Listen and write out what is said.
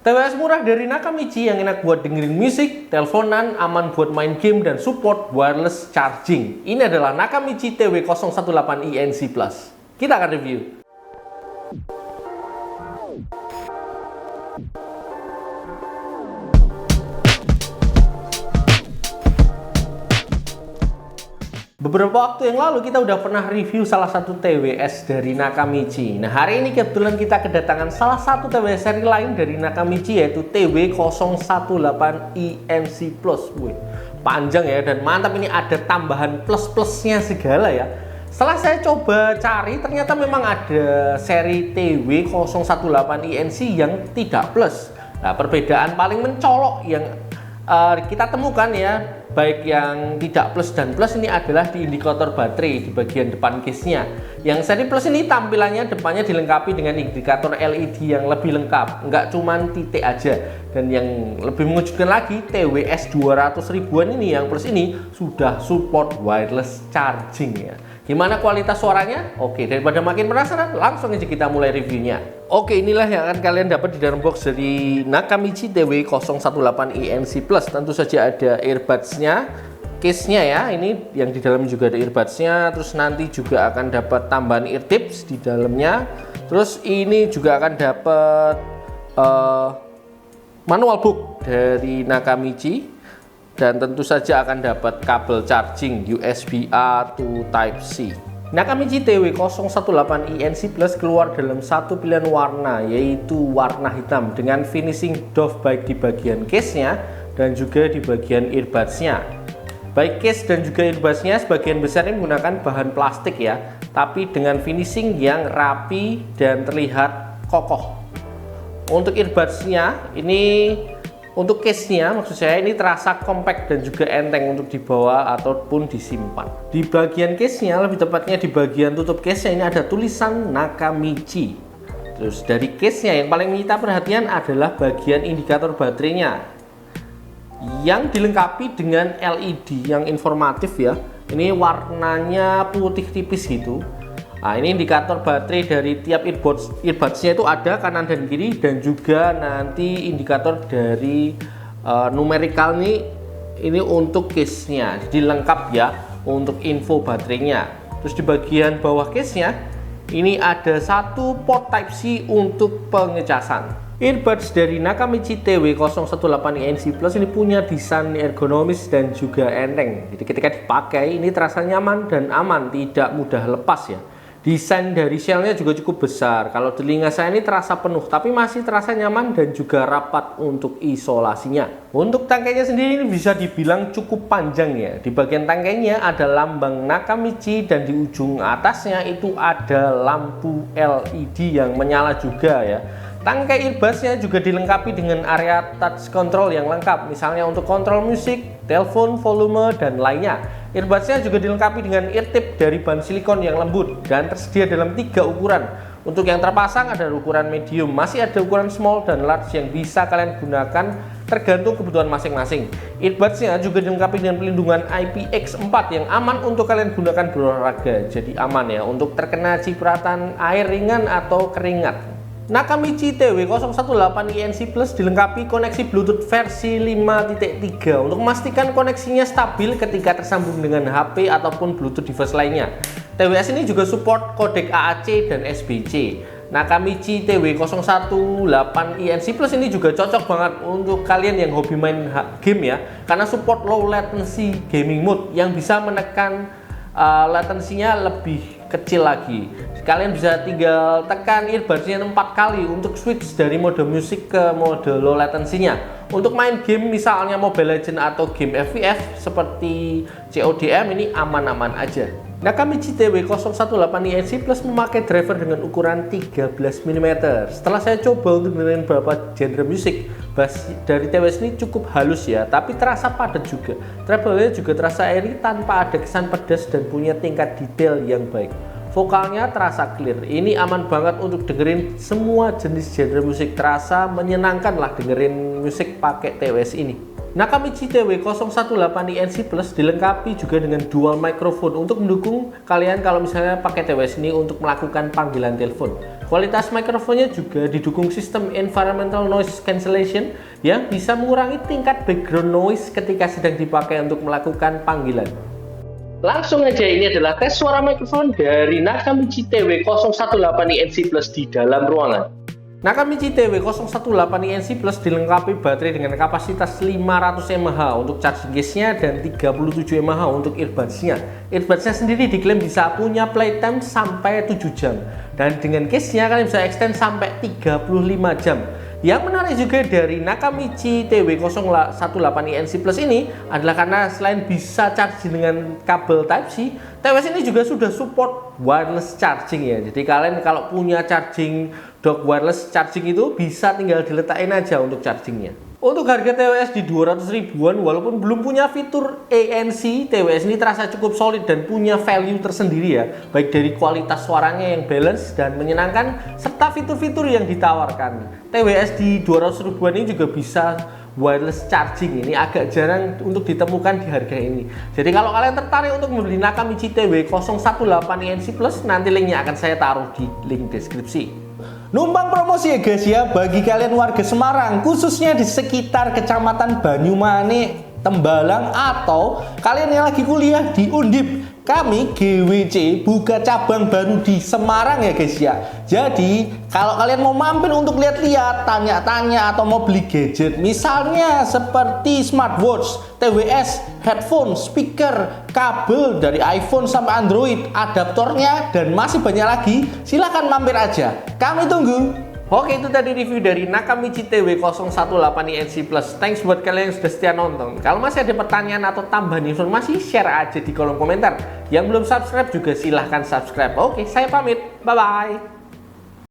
TWS murah dari Nakamichi yang enak buat dengerin musik, teleponan, aman buat main game, dan support wireless charging. Ini adalah Nakamichi TW018i NC Plus. Kita akan review. Beberapa waktu yang lalu kita udah pernah review salah satu TWS dari Nakamichi. Nah, hari ini kebetulan kita kedatangan salah satu TWS seri lain dari Nakamichi, yaitu TW018i NC Plus. Wih, panjang ya, dan mantap, ini ada tambahan plus-plusnya segala ya. Setelah saya coba cari, ternyata memang ada seri TW018i NC yang tidak plus. Nah, perbedaan paling mencolok yang kita temukan ya, baik yang tidak plus dan plus, ini adalah di indikator baterai di bagian depan case-nya. Yang seri plus ini tampilannya depannya dilengkapi dengan indikator LED yang lebih lengkap, nggak cuman titik aja. Dan yang lebih mengejutkan lagi, TWS 200 ribuan ini yang plus ini sudah support wireless charging ya. Gimana kualitas suaranya? Oke, daripada makin penasaran, langsung aja kita mulai reviewnya. Oke, inilah yang akan kalian dapat di dalam box dari Nakamichi TW018i NC Plus. Tentu saja ada earbuds-nya, case-nya ya. Ini yang di dalam juga ada earbuds-nya. Terus nanti juga akan dapat tambahan ear tips di dalamnya. Terus ini juga akan dapat manual book dari Nakamichi. Dan tentu saja akan dapat kabel charging USB-A to Type-C. Nakamichi TW018i NC Plus keluar dalam satu pilihan warna, yaitu warna hitam dengan finishing doff baik di bagian case-nya dan juga di bagian earbuds-nya. Baik case dan juga earbuds-nya sebagian besar ini menggunakan bahan plastik ya, tapi dengan finishing yang rapi dan terlihat kokoh. Untuk earbuds-nya ini, untuk case-nya maksud saya, ini terasa compact dan juga enteng untuk dibawa ataupun disimpan. Di bagian case-nya, lebih tepatnya di bagian tutup case-nya, ini ada tulisan Nakamichi. Terus dari case-nya yang paling menyita perhatian adalah bagian indikator baterainya yang dilengkapi dengan LED yang informatif ya. Ini warnanya putih tipis gitu. Nah, ini indikator baterai dari tiap earbuds-nya itu ada kanan dan kiri, dan juga nanti indikator dari numerical ini untuk case-nya. Jadi lengkap ya untuk info baterainya. Terus di bagian bawah case-nya ini ada satu port Type-C untuk pengecasan. Earbuds dari Nakamichi TW018i NC Plus ini punya desain ergonomis dan juga enteng. Jadi ketika dipakai ini terasa nyaman dan aman, tidak mudah lepas ya. Desain dari shell-nya juga cukup besar. Kalau telinga saya ini terasa penuh, tapi masih terasa nyaman dan juga rapat untuk isolasinya. Untuk tangkainya sendiri ini bisa dibilang cukup panjang ya. Di bagian tangkainya ada lambang Nakamichi, dan di ujung atasnya itu ada lampu LED yang menyala juga ya. Tangkai earbuds-nya juga dilengkapi dengan area touch control yang lengkap, misalnya untuk kontrol musik, telepon, volume, dan lainnya. Earbuds-nya juga dilengkapi dengan ear tip dari bahan silikon yang lembut dan tersedia dalam 3 ukuran. Untuk yang terpasang ada ukuran medium, masih ada ukuran small dan large yang bisa kalian gunakan tergantung kebutuhan masing-masing. Earbuds-nya juga dilengkapi dengan pelindungan IPX4 yang aman untuk kalian gunakan berolahraga. Jadi aman ya untuk terkena cipratan air ringan atau keringat. Nakamichi TW018i NC Plus dilengkapi koneksi Bluetooth versi 5.3 untuk memastikan koneksinya stabil ketika tersambung dengan HP ataupun Bluetooth device lainnya. TWS ini juga support kodek AAC dan SBC. Nakamichi TW018i NC Plus ini juga cocok banget untuk kalian yang hobi main game ya, karena support low latency gaming mode yang bisa menekan latensinya lebih kecil lagi. Kalian bisa tinggal tekan earbuds-nya 4 kali untuk switch dari mode musik ke mode low latensinya. Untuk main game misalnya Mobile Legends atau game FPS seperti CODM ini aman-aman aja. Nakamichi TW018i NC Plus memakai driver dengan ukuran 13 mm. Setelah saya coba untuk dengerin beberapa genre musik, bass dari TWS ini cukup halus ya, tapi terasa padat juga. Treble-nya juga terasa airy tanpa ada kesan pedas dan punya tingkat detail yang baik. Vokalnya terasa clear. Ini aman banget untuk dengerin semua jenis genre musik, terasa menyenangkan lah dengerin musik pakai TWS ini. Nakamichi TW018i NC Plus dilengkapi juga dengan dual microphone untuk mendukung kalian kalau misalnya pakai TWS ini untuk melakukan panggilan telepon. kualitas mikrofonnya juga didukung sistem environmental noise cancellation yang bisa mengurangi tingkat background noise ketika sedang dipakai untuk melakukan panggilan. Langsung aja, ini adalah tes suara mikrofon dari Nakamichi TW018INC Plus di dalam ruangan. Nakamichi TW018INC Plus dilengkapi baterai dengan kapasitas 500 mAh untuk charging case-nya dan 37 mAh untuk earbuds-nya. Earbuds-nya sendiri diklaim bisa punya playtime sampai 7 jam. Dan dengan case-nya kalian bisa extend sampai 35 jam. Yang menarik juga dari Nakamichi TW018INC Plus ini adalah karena selain bisa charging dengan kabel Type-C, TWS ini juga sudah support wireless charging ya. Jadi kalian kalau punya charging dock wireless charging itu bisa tinggal diletakin aja untuk chargingnya. Untuk harga TWS di 200 ribuan, walaupun belum punya fitur ANC, TWS ini terasa cukup solid dan punya value tersendiri ya, baik dari kualitas suaranya yang balance dan menyenangkan, serta fitur-fitur yang ditawarkan. TWS di 200 ribuan ini juga bisa wireless charging, ini agak jarang untuk ditemukan di harga ini. Jadi kalau kalian tertarik untuk membeli Nakamichi TW018INC Plus, nanti linknya akan saya taruh di link deskripsi. Numpang promosi ya guys ya, bagi kalian warga Semarang, khususnya di sekitar Kecamatan Banyumane, Tembalang, atau kalian yang lagi kuliah di Undip, kami GWC buka cabang baru di Semarang ya guys ya. Jadi kalau kalian mau mampir untuk lihat-lihat, tanya-tanya, atau mau beli gadget misalnya seperti smartwatch, TWS, headphone, speaker, kabel dari iPhone sampai Android, adaptornya, dan masih banyak lagi, silahkan mampir aja, kami tunggu. Oke, itu tadi review dari Nakamichi TW018INC Plus. Thanks buat kalian yang sudah setia nonton. Kalau masih ada pertanyaan atau tambahan informasi, share aja di kolom komentar. Yang belum subscribe juga silahkan subscribe. Oke, saya pamit. Bye-bye.